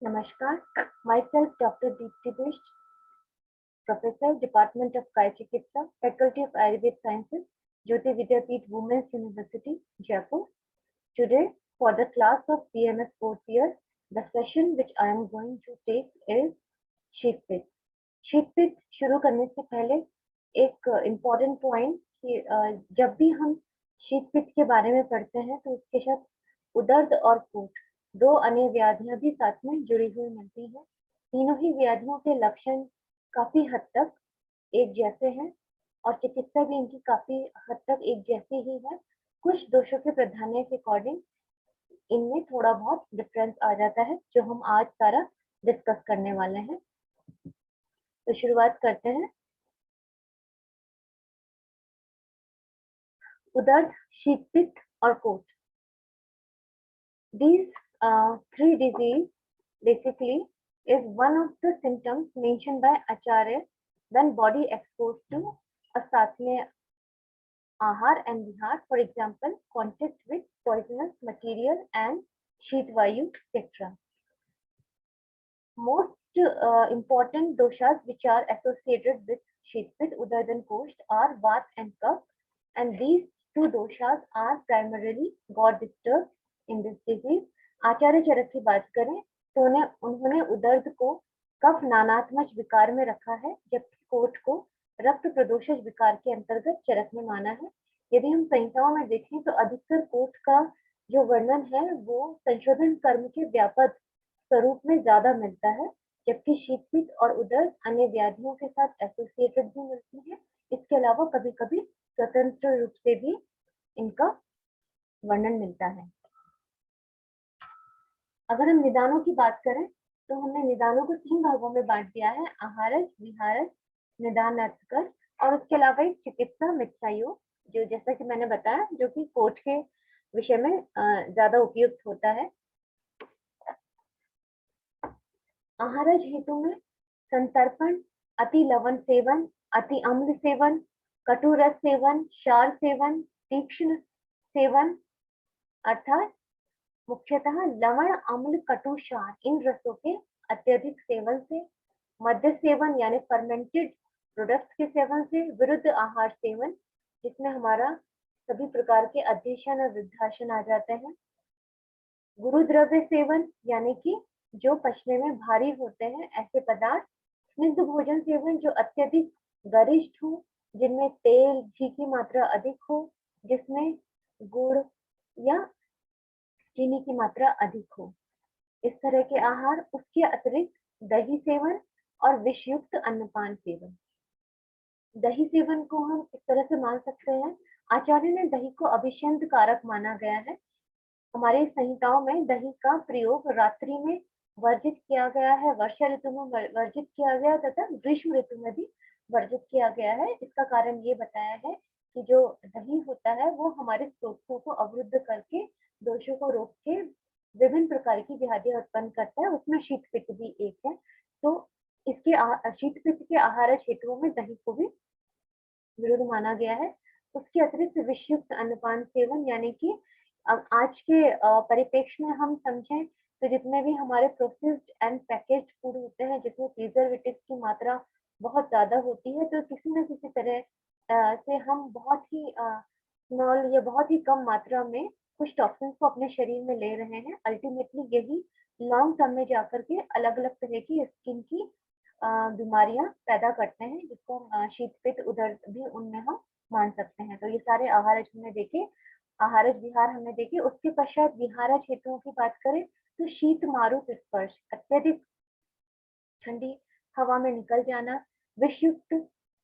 Namaskar. Myself Dr. Deepti Bisht, Professor, Department of Kaya Chikitsa, Faculty of Ayurvedic Sciences, Jyoti Vidyapeeth Women's University, Jaipur. Today, for the class of PMS 4th year, the session which I am going to take is शीत पित्त. शीत पित्त शुरू करने से पहले एक important point कि जब भी हम शीत पित्त के बारे में पढ़ते हैं तो उसके साथ उदर्द और कूट दो अन्य व्याधियां भी साथ में जुड़ी हुई मिलती हैं. तीनों ही व्याधियों के लक्षण काफी हद तक एक जैसे हैं और चिकित्सा भी इनकी काफी हद तक एक जैसी ही है. कुछ दोषों के प्राधान्य के अकॉर्डिंग इनमें थोड़ा बहुत डिफरेंस आ जाता है जो हम आज सारा डिस्कस करने वाले हैं. तो शुरुआत करते हैं. उदर्द, शीत पित्त और coat. These three disease basically is one of the symptoms mentioned by Acharya when body exposed to asatmya ahar and vihar, for example, contact with poisonous material and sheet vayu, etc. Most important doshas which are associated with sheet pitt, udard and kost are vat and kapha, and these two doshas are primarily got disturbed in this disease. आचार्य चरक की बात करें तो उन्होंने उदर्द को कफ नानात्मज विकार में रखा है जबकि कोट को रक्त प्रदोषज विकार के अंतर्गत चरक में माना है. यदि हम संहिताओं में देखें तो अधिकतर कोट का जो वर्णन है वो संशोधन कर्म के व्यापक स्वरूप में ज्यादा मिलता है, जबकि शीत पित्त और उदर्द अन्य व्याधियों के साथ एसोसिएटेड भी मिलती है. इसके अलावा कभी कभी स्वतंत्र रूप से भी इनका वर्णन मिलता है. अगर हम निदानों की बात करें तो हमने निदानों को 3 भागों में बांट दिया है: आहारज, विहारज, निदान अर्थकर, और उसके अलावा एक चिकित्सा मिथ्यायोग जो जैसा कि मैंने बताया जो कि कोट के विषय में ज्यादा उपयुक्त होता है. आहारज हेतु में संतर्पण, अति लवण सेवन, अति अम्ल सेवन, कटु रस सेवन, क्षार सेवन, तीक्ष्ण सेवन अर्थात मुख्यतः लवण, अम्ल, कटु, क्षार इन रसों के अत्यधिक सेवन से, मद्य सेवन यानी फर्मेंटेड प्रोडक्ट्स के सेवन से, विरुद्ध आहार सेवन जिसमें हमारा सभी प्रकार के अध्यशन और वृद्धाशन आ जाते हैं, गुरु द्रव्य सेवन यानी कि जो पचने में भारी होते हैं ऐसे पदार्थ, स्निग्ध भोजन सेवन जो अत्यधिक गरिष्ठ हो, जिनमें तेल घी की मात्रा अधिक हो, जिसमें गुड़ या चीनी की मात्रा अधिक हो, इस तरह के आहार. उसके अतिरिक्त दही सेवन और विषयुक्त अन्नपान सेवन. दही सेवन को हम इस तरह से मान सकते हैं, आचार्य ने दही को अभिषेक कारक माना गया है. हमारे संहिताओं में दही का प्रयोग रात्रि में वर्जित किया गया है, वर्षा ऋतु में वर्जित किया गया तथा ग्रीष्म ऋतु में भी वर्जित किया गया है. इसका कारण ये बताया है कि जो दही होता है वो हमारे स्रोतों को अवरुद्ध करके दोषों को रोक के विभिन्न प्रकार की व्याधियां उत्पन्न करता है, उसमें शीत पित्त भी एक है. तो इसके शीत पित्त के आहार क्षेत्रों में दही को भी विरुद्ध माना गया है. उसके अतिरिक्त विषयुक्त अन्नपान सेवन यानी कि आज के परिप्रेक्ष्य में हम समझें तो जितने भी हमारे प्रोसेस्ड एंड पैकेज्ड फूड होते हैं जिसमें प्रिजर्वेटिव की मात्रा बहुत ज्यादा होती है, तो किसी न किसी तरह से हम बहुत ही स्मॉल या बहुत ही कम मात्रा में कुछ टॉक्सिन्स को अपने शरीर में ले रहे हैं. अल्टीमेटली यही लॉन्ग टर्म में जाकर के अलग अलग तरह की स्किन की बीमारियां पैदा करते हैं, जिसको शीत पित्त उदर्द भी उनमें हम मान सकते हैं. तो ये सारे आहारज हमने देखे, आहारज विहार हमने देखे. उसके पश्चात विहारज हेतुओं की बात करें तो शीत मारुत स्पर्श, अत्यधिक ठंडी हवा में निकल जाना, विषयुक्त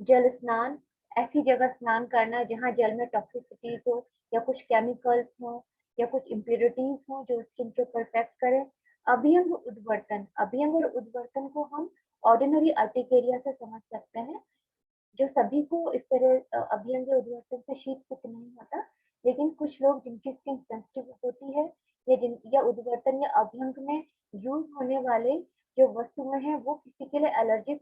जल स्नान, ऐसी जगह स्नान करना जहाँ जल में टॉक्सिसिटीज हो या कुछ केमिकल्स हो या कुछ इम्प्योरिटीज हो जो स्किन को परफेक्ट करे. अभियंग उद्वर्तन, अभियंग और उद्वर्तन को हम ऑर्डिनरी अर्टिकेरिया से समझ सकते हैं. जो सभी को इस तरह अभियंग या उद्वर्तन से शीत पित्त नहीं होता, लेकिन कुछ लोग जिनकी स्किन सेंसिटिव होती है या उद्वर्तन या अभ्यंग में यूज होने वाले जो वस्तुएं हैं वो किसी के लिए एलर्जिक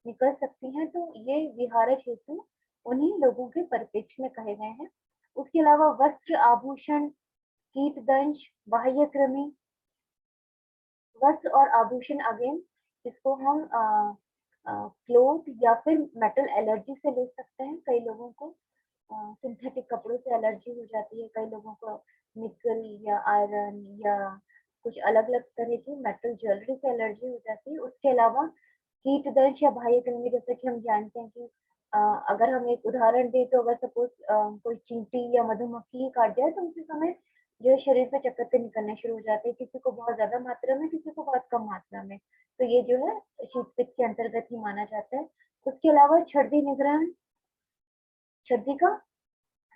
निकल सकती हैं, तो ये विहारज हेतु उन्हीं लोगों के परिप्रेक्ष्य में कहे गए हैं. उसके अलावा वस्त्र, आभूषण, कीट दंश, बाह्य कृमि, वस्त्र और आभूषण अगेन, जिसको हम क्लोथ या फिर मेटल एलर्जी से ले सकते हैं। कई लोगों को सिंथेटिक कपड़ों से एलर्जी हो जाती है, कई लोगों को निकल या आयरन या कुछ अलग अलग तरह की मेटल ज्वेलरी से एलर्जी हो जाती है। उसके अलावा कीट दंश या बाह्य कृमि, जैसे कि हम जानते हैं कि अगर हम एक उदाहरण दें तो अगर सपोज कोई चींटी या मधुमक्खी काट जाए तो उसी समय जो है शरीर से चकत्ते निकलने शुरू हो जाते हैं, किसी को बहुत ज्यादा मात्रा में, किसी को बहुत कम मात्रा में। तो ये जो है शीत पित्त के अंतर्गत ही माना जाता है। उसके अलावा सर्दी निग्रहण, सर्दी का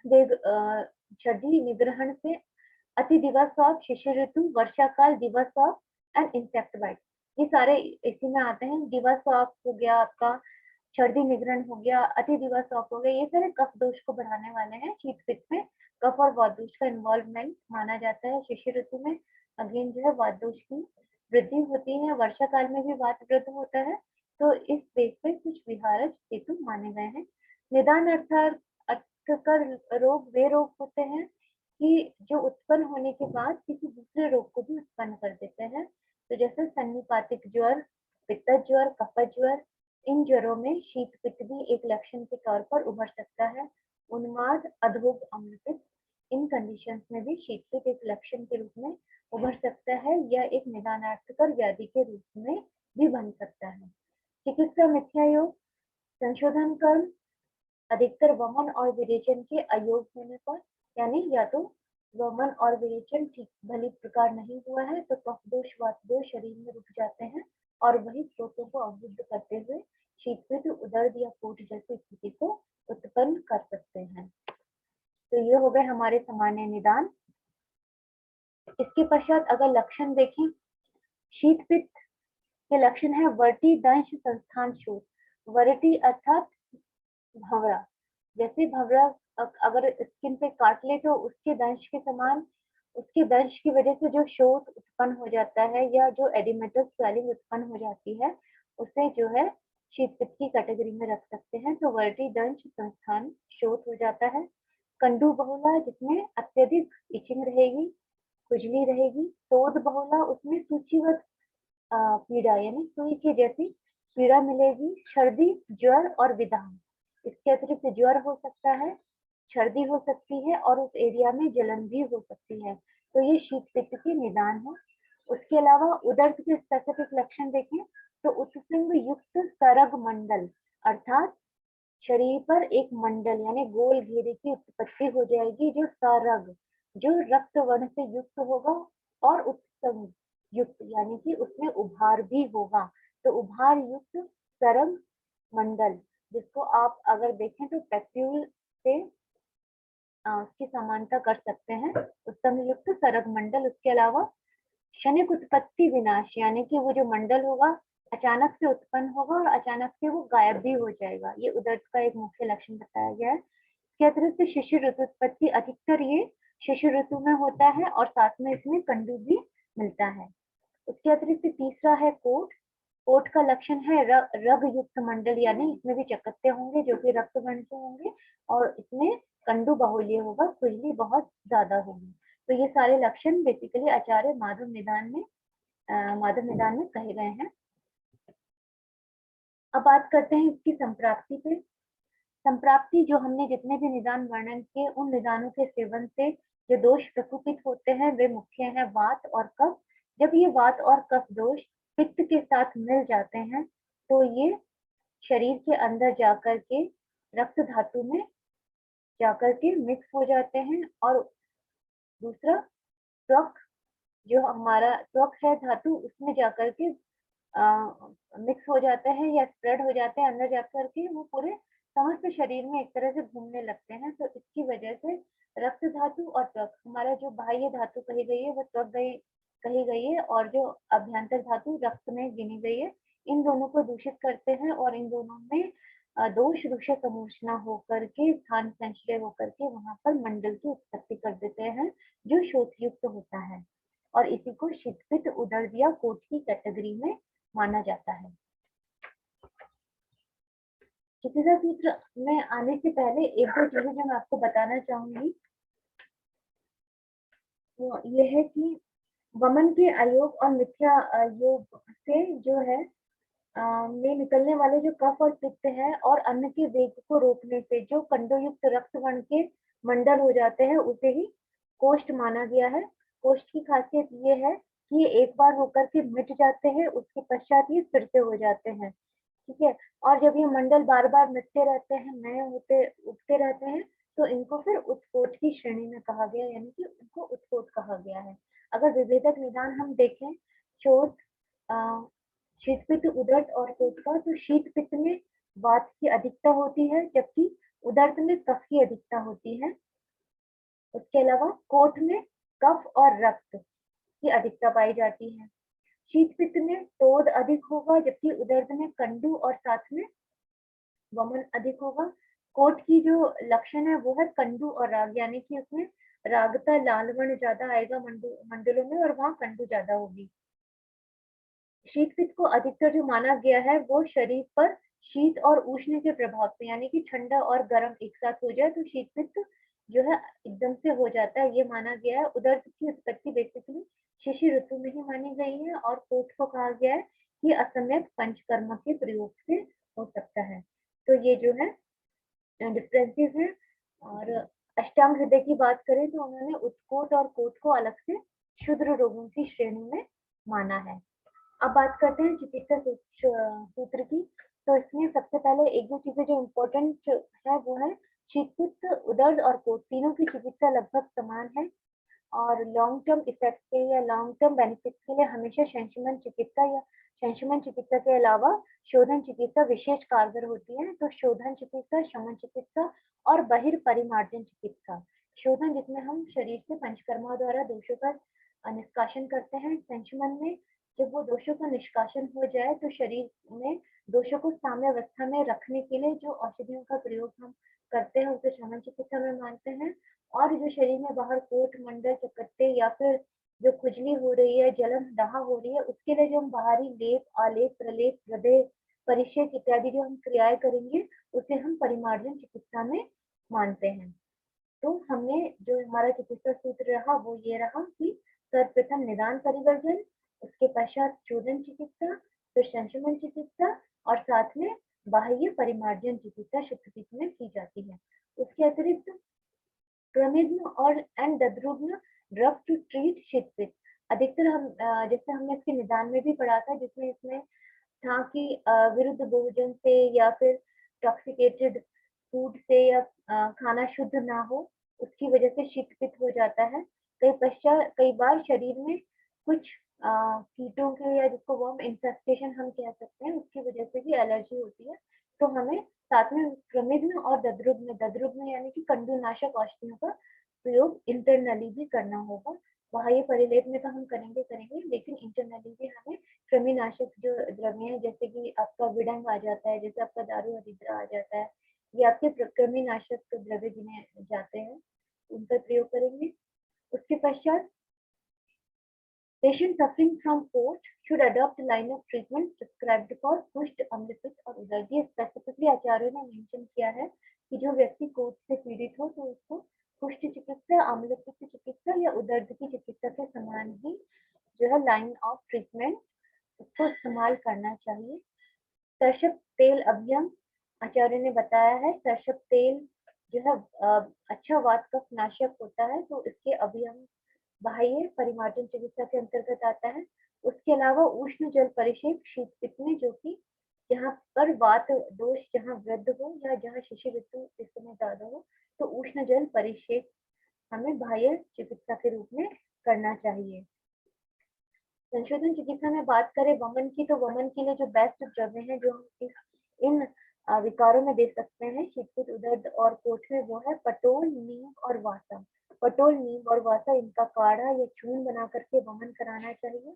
सर्दी निग्रहण से अति दिवस ऑफ शिशिर ऋतु, वर्षा काल, दिवस ऑफ एंड इंसेक्ट बाइट, ये सारे इसी में आते हैं। दिवस ऑफ हो गया आपका, सर्दी निग्रहण हो गया, अति दिवस ऑफ हो गया, ये सारे कफ दोष को बढ़ाने वाले हैं। शीत पित्त में कफ और वात दोष का इन्वॉल्वमेंट माना जाता है। शिशिर ऋतु में अगेन जो है वात दोष की वृद्धि होती है, वर्षा काल में भी वात वृद्ध होता है। तो इस बेस पे कुछ विहारक हेतु माने गए हैं। निदान अर्थात अर्थकर रोग वे रोग होते हैं कि जो उत्पन्न होने के बाद किसी दूसरे रोग को भी उत्पन्न कर देते हैं। तो जैसे सन्निपातिक ज्वर, पित्त ज्वर, कफत ज्वर, इन ज्वरों में शीत पित्त भी एक लक्षण के तौर पर उभर सकता है। उन्माद, अधोग, अम्लपित्त, इन कंडीशंस में भी शीत पित्त एक लक्षण के रूप में उभर सकता है या एक निदानार्थकर व्याधि के रूप में भी बन सकता है। चिकित्सा मिथ्या योग, संशोधन कर्म अधिकतर वमन और विरेचन के अयोग होने पर, यानी या तो वमन और विरेचन ठीक भली प्रकार नहीं हुआ है तो कफ दोष, वात दोष शरीर में रुक जाते हैं और वही स्रोतों को अवरुद्ध करते हुए शीत पित्त, उदर्द या कोट जैसी स्थिति को उत्पन्न कर सकते हैं। तो ये हो गए हमारे सामान्य निदान। इसके पश्चात अगर लक्षण देखें, शीत पित्त के लक्षण है वर्टी, दंश, संस्थान, शोथ। वर्टी अर्थात भंवरा, जैसे भंवरा अगर स्किन पे काट ले तो उसके दंश के समान, उसके दंश की वजह से जो शोथ उत्पन्न हो जाता है या जो एडिमेटल स्वेलिंग उत्पन्न हो जाती है, उसे जो है शीत पित्त की कैटेगरी में रख सकते हैं। तो वर्टी, दंश, संस्थान, शोथ हो जाता है। कंडू बहुला, जिसमें अत्यधिक इचिंग रहेगी, खुजली रहेगी। शोध बहुला, उसमें सूचीवत पीड़ा यानी सुई के जैसी पीड़ा मिलेगी। सर्दी, ज्वर और विधान, इसके अतिरिक्त ज्वर हो सकता है, सर्दी हो सकती है और उस एरिया में जलन भी हो सकती है। तो ये शीत पित्त के निदान है। उसके अलावा उदर्द के स्पेसिफिक लक्षण देखें तो उत्सुंग युक्त सरग मंडल, अर्थात शरीर पर एक मंडल यानी गोल घेरे की उत्पत्ति हो जाएगी जो सरग, जो रक्त वर्ण से युक्त होगा, और उत्संग युक्त यानी कि उसमें उभार भी होगा। तो उभार युक्त सरग मंडल, जिसको आप अगर देखें तो पैप्यूल से उसकी समानता कर सकते हैं, उत्तम युक्त सरग मंडल। उसके अलावा क्षणिक उत्पत्ति विनाश, यानी कि वो जो मंडल होगा अचानक से उत्पन्न होगा और अचानक से वो गायब भी हो जाएगा। ये उदर्द का एक मुख्य लक्षण बताया गया है। इसके अतिरिक्त शिशिर ऋतु उत्पत्ति, अधिकतर ये शिशिर ऋतु में होता है और साथ में इसमें कंडू भी मिलता है। उसके अतिरिक्त तीसरा है कोट। कोट का लक्षण है रग युक्त मंडल, यानी इसमें भी चकत्ते होंगे जो कि रक्त वर्ण के होंगे और इसमें कंडू बाहुल्य होगा, खुजली बहुत ज्यादा होगी। तो ये सारे लक्षण बेसिकली आचार्य माधव निदान में कहे गए हैं। अब बात करते हैं इसकी संप्राप्ति पे। संप्राप्ति, जो हमने जितने भी निदान वर्णन किए उन निदानों के सेवन से जो दोष प्रकुपित होते हैं वे मुख्य हैं वात और कफ। जब ये वात और कफ दोष पित्त के साथ मिल जाते हैं तो ये शरीर के अंदर जाकर के रक्त धातु में जाकर के मिक्स हो जाते हैं। और दूसरा त्वक, जो हमारा त्वक है धातु, उसमें जाकर के मिक्स हो जाते हैं या स्प्रेड हो जाते हैं अंदर जाकर के, वो पूरे समस्त शरीर में एक तरह से घूमने लगते हैं। तो इसकी वजह से रक्त धातु और त्वक, हमारा जो बाह्य धातु कही गई है वो त्वक कही गई है और जो अभ्यंतर धातु रक्त में गिनी गई है, इन दोनों को दूषित करते हैं और इन दोनों में दोष रूष समूचना होकर के, स्थान संचय होकर के वहां पर मंडल की उत्पत्ति कर देते हैं जो शोथयुक्त होता है और इसी को शीत पित्त, उदर्द या कोट की कैटेगरी में माना जाता है। चिकित्सा सूत्र में आने से पहले एक दो चीजें जो मैं आपको बताना चाहूंगी वो ये है कि वमन के अयोग और मिथ्या योग से जो है में निकलने वाले जो कफ और पित्त है और अन्न के वेग को रोकने से जो कंडोयुक्त रक्त वर्ण के मंडल हो जाते हैं उसे ही कोष्ठ माना गया है। कोष्ठ की खासियत ये है कि ये एक बार होकर के मिट जाते हैं, उसके पश्चात ये फिर से हो जाते हैं। ठीक है। और जब ये मंडल बार बार मिटते रहते हैं, नए होते उगते रहते हैं, तो इनको फिर उत्कोट की श्रेणी में कहा गया, यानी कि उनको उत्कोट कहा गया है। अगर विभेदक निदान हम देखें शोध शीत पित्त उदर और कोट का, तो शीत पित्त में वात की अधिकता होती है जबकि उदर्त में कफ की अधिकता होती है। उसके अलावा कोट में कफ और रक्त की अधिकता पाई जाती है। शीत पित्त में तोद अधिक होगा जबकि उदर्त में कंडू और साथ में वमन अधिक होगा। कोट की जो लक्षण है वो है कंडू और राग, यानी कि उसमें रागता लाल वर्ण ज्यादा आएगा मंडलों में और वहां कंडू ज्यादा होगी। शीत पित्त को अधिकतर जो माना गया है वो शरीर पर शीत और उष्ण के प्रभाव से, यानी कि ठंडा और गर्म एक साथ हो जाए तो शीत पित्त जो है एकदम से हो जाता है, ये माना गया है। उदर की उत्पत्ति बेसिकली शिशिर ऋतु में ही मानी गई है और कोट को कहा गया है कि असम्यक पंचकर्म के प्रयोग से हो सकता है। तो ये जो है डिफरेंसेस हैं। और अष्टांग हृदय की बात करें तो उन्होंने उत्कोट और कोट को अलग से क्षुद्र रोगों की श्रेणी में माना है। अब बात करते हैं चिकित्सा सूत्र की। तो इसमें सबसे पहले एक दो चीजें जो इम्पोर्टेंट है वो है शीतपित्त, उदर और कोट तीनों की चिकित्सा लगभग समान है और लॉन्ग टर्म इफेक्ट के या लॉन्ग टर्म बेनिफिट के लिए हमेशा संशमन चिकित्सा या संशमन चिकित्सा के अलावा शोधन चिकित्सा विशेष कारगर होती है। तो शोधन चिकित्सा, शमन चिकित्सा और बहिर्परिमार्जन चिकित्सा। शोधन जिसमें हम शरीर से पंचकर्मा द्वारा दोषों का निष्कासन करते हैं। संशमन में जब वो दोषों का निष्कासन हो जाए तो शरीर में दोषों को साम्य अवस्था में रखने के लिए जो औषधियों का प्रयोग हम करते हैं उसे शमन चिकित्सा में मानते हैं। और जो शरीर में बाहर कोट मंडल चकत्ते या फिर जो खुजली हो रही है, जलन दाह हो रही है, उसके लिए जो हम बाहरी लेप, आलेप, प्रलेप, हृदय परिषेक इत्यादि जो हम क्रियाएं करेंगे उसे हम परिमार्जन चिकित्सा में मानते हैं। तो हमने जो हमारा चिकित्सा सूत्र रहा वो ये रहा कि सर्वप्रथम निदान परिवर्जन, उसके पश्चात शोधन चिकित्सा, फिर संशमन चिकित्सा और साथ में बाह्य परिमार्जन चिकित्सा शुद्ध में की जाती है। उसके अतिरिक्त क्रमिज्म और एंड दद्रुग्न ड्रग टू ट्रीट शीतपित्त। अधिकतर हम जैसे हमने इसके निदान में भी पढ़ा था जिसमें इसमें था कि विरुद्ध भोजन से या फिर टॉक्सिकेटेड फूड से या खाना शुद्ध ना हो उसकी वजह से शीतपित्त हो जाता है। कई बार शरीर में कुछ कीटों के या जिसको वर्म इन्फेस्टेशन हम कह सकते हैं उसकी वजह से भी एलर्जी होती है। तो हमें साथ में क्रमिज्म और दद्रुग्न यानी कि कंडुनाशक औषधियों का प्रयोग इंटरनली भी करना होगा। बाह्य परिलेप में तो हम करेंगे लेकिन इंटरनली भी हमें कृमिनाशक जो द्रव्य है जैसे कि आपका विडंग आ जाता है, जैसे आपका दारू हरिद्रा आ जाता है, ये आपके कृमिनाशक द्रव्य गिने जाते हैं, उनका प्रयोग करेंगे। उसके पश्चात patient suffering from POT should adopt a line of treatment prescribed for कुष्ठ, अम्लपित्त और उदर। ये स्पेसिफिकली आचार्यों ने मेंशन किया है कि जो व्यक्ति कोट से पीड़ित हो तो उसको कुष्ठ चिकित्सा, अम्लपित्त चिकित्सा या उदर्द की चिकित्सा के समान ही जो है लाइन ऑफ ट्रीटमेंट उसको इस्तेमाल करना चाहिए। सरसप तेल अभियम आचार्य ने बताया है, सरसप तेल जो है अच्छा वात कफ नाशक होता है तो इसके अभियम बाह्य परिमार्जन चिकित्सा के अंतर्गत आता है। उसके अलावा उष्ण जल परिषेक शीत पित्त में जो कि जहाँ पर वात दोष जहाँ वृद्ध हो या जहाँ शिशिर ऋतु इस समय ज्यादा हो तो उष्ण जल परिषेक हमें बाह्य चिकित्सा के रूप में करना चाहिए। संशोधन चिकित्सा में बात करें वमन की, तो वमन के लिए जो बेस्ट द्रव्य है जो हम इन विकारों में दे सकते हैं शीतपित्त, उदर और कोठ में, वो है पटोल, नीम और वासा। पटोल, नीम और वासा इनका काढ़ा या चूर्ण बना करके वमन कराना चाहिए।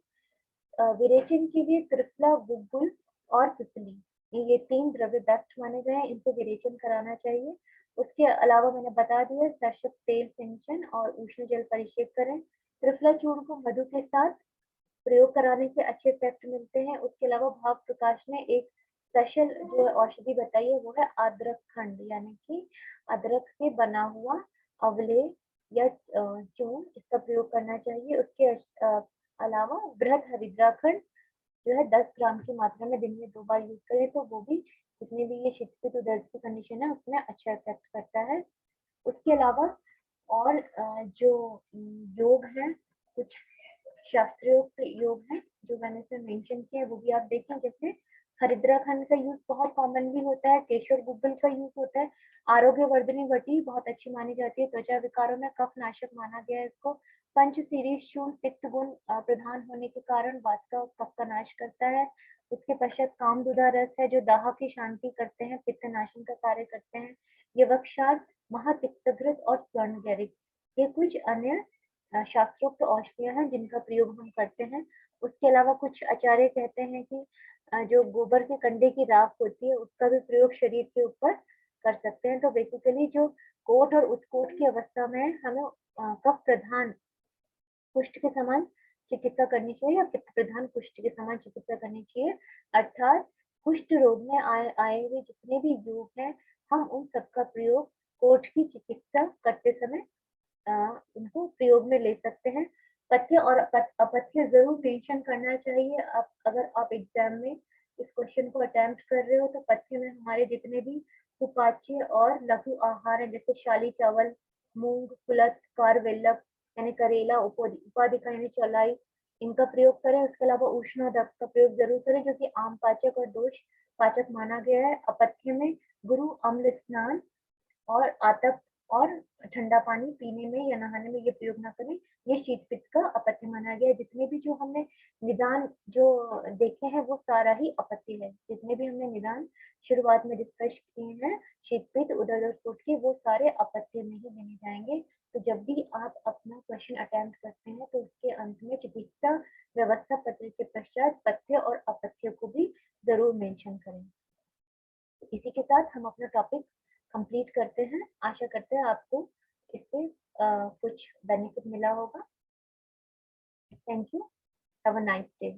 विरेचन के लिए त्रिफला, गुग्गुल और पिपली, ये तीन द्रव्य बेस्ट माने गए हैं, इनसे विरेचन कराना चाहिए। उसके अलावा मैंने बता दिया सरसप तेल सिंचन और उष्ण जल परिषेक करें। त्रिफला चूर्ण को मधु के साथ प्रयोग कराने से अच्छे इफेक्ट मिलते हैं। उसके अलावा भाव प्रकाश ने एक स्पेशल जो औषधि बताई है वो है अदरक खंड, यानी कि अदरक से बना हुआ अवले या चूर्ण, इसका प्रयोग करना चाहिए। उसके अलावा बृहद हरिद्राखंड जो है 10 ग्राम की मात्रा में दिन में 2 बार यूज करें तो वो भी जितने भी ये शीतपित्त उदर की कंडीशन है उसमें अच्छा इफेक्ट करता है। उसके अलावा और जो योग है, कुछ शास्त्रोक्त योग है जो मैंने इसमें मेंशन किया है वो भी आप देखें। जैसे हरिद्राखंड का यूज बहुत कॉमनली होता है, केशर गुग्गल का यूज होता है, आरोग्यवर्धिनी वटी बहुत अच्छी मानी जाती है, त्वचा विकारों में कफ नाशक माना गया है इसको, पंचशीरीष चूर्ण पित्त गुण प्रधान होने के कारण वात का कफ का नाश करता है। उसके पश्चात कामदुधा रस है जो दाह की शांति करते हैं, पित्त नाशन का कार्य करते हैं। ये वक्षार महापित्तघृत और स्वर्ण गैरिक, ये कुछ अन्य शास्त्रोक्त औषधियां हैं जिनका प्रयोग हम करते हैं। उसके अलावा कुछ आचार्य कहते हैं कि जो गोबर के कंडे की राख होती है उसका भी प्रयोग शरीर के ऊपर कर सकते हैं। तो बेसिकली जो कोट और उत्कोट की अवस्था में हमें कफ प्रधान कुष्ठ के समान चिकित्सा करनी चाहिए या पित्त प्रधान कुष्ठ के समान चिकित्सा करनी चाहिए। अर्थात कुष्ठ रोग में आए हुए जितने भी योग हैं हम उन सबका प्रयोग कोट की चिकित्सा करते समय उनको प्रयोग में ले सकते हैं। पथ्य और अपथ्य जरूर मेंशन करना चाहिए। आप अगर आप एग्जाम में इस क्वेश्चन को अटेम्प्ट कर रहे हो तो पथ्य में हमारे जितने भी सुपाच्य और लघु आहार है जैसे शाली चावल, मूंग, कुलथ, कारवेल्लप यानी करेला, उपाधिका यानी चौलाई, इनका प्रयोग करें। उसके अलावा उष्णोदक का प्रयोग जरूर करें जो कि आम पाचक और दोष पाचक माना गया है। अपथ्य में गुरु अम्ल स्नान और आतप और ठंडा पानी पीने में या नहाने में ये प्रयोग ना करें, ये शीत पित्त का अपत्य माना गया है। जितने भी जो हमने निदान जो देखे हैं वो सारा ही अपत्य है। जितने भी हमने निदान शुरुआत में डिस्कस किए हैं शीत पित्त उदर और के वो सारे अपत्य में ही गिने जाएंगे। तो जब भी आप अपना क्वेश्चन अटेम्प्ट करते हैं तो उसके अंत में चिकित्सा व्यवस्था पत्र के पश्चात पथ्य और अपथ्य को भी जरूर मेंशन करें। इसी के साथ हम अपना टॉपिक कंप्लीट करते हैं। आशा करते हैं आपको इससे कुछ बेनिफिट मिला होगा। Thank you. Have a nice day.